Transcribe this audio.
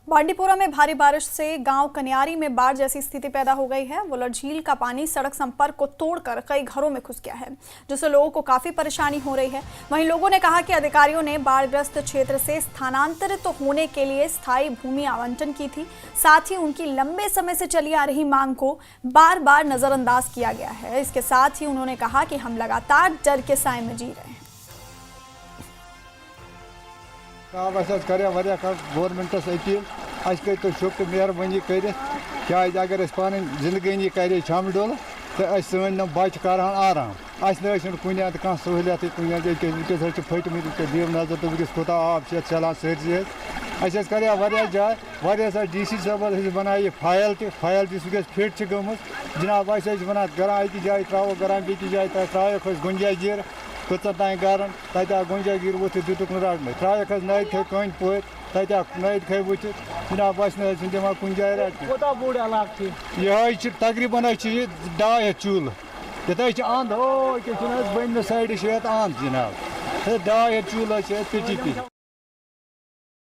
बांडीपुरा में भारी बारिश से गांव कन्यारी में बाढ़ जैसी स्थिति पैदा हो गई है। वुलर झील का पानी सड़क संपर्क को तोड़कर कई घरों में घुस गया है, जिससे लोगों को काफी परेशानी हो रही है। वहीं लोगों ने कहा कि अधिकारियों ने बाढ़ग्रस्त क्षेत्र से स्थानांतरित होने के लिए स्थायी भूमि आवंटन की थी। साथ ही उनकी लंबे समय से चली आ रही मांग को बार बार नजरअंदाज किया गया है। इसके साथ ही उन्होंने कहा कि हम लगातार डर के साए में जी रहे हैं। गवर्नमेंटस अपील तो शुक्र मेहरबानी कर अगर पानी जिंदगी करे छम डोल तो सन बच कर आराम कुन कह सहूलियत कुन फटमत दीव नजर तो वस कोता आब चलान सरसी कर जाए सा DC साहब बनाई फाइल तह फिट गम जनाब वन गरान जाए त्रो गरान बी जाए त्रो गुंजाइश कचन तान गरन तथा गुंजागिर वो दुक रटने त्राक नद खे कन पे तथा नद खे वो जनाब दिमा कुन जाए रटने यह तकरीबन 2.5 चूल ये अंध बन साइड अंध जनाब 2.5 चूल पिटी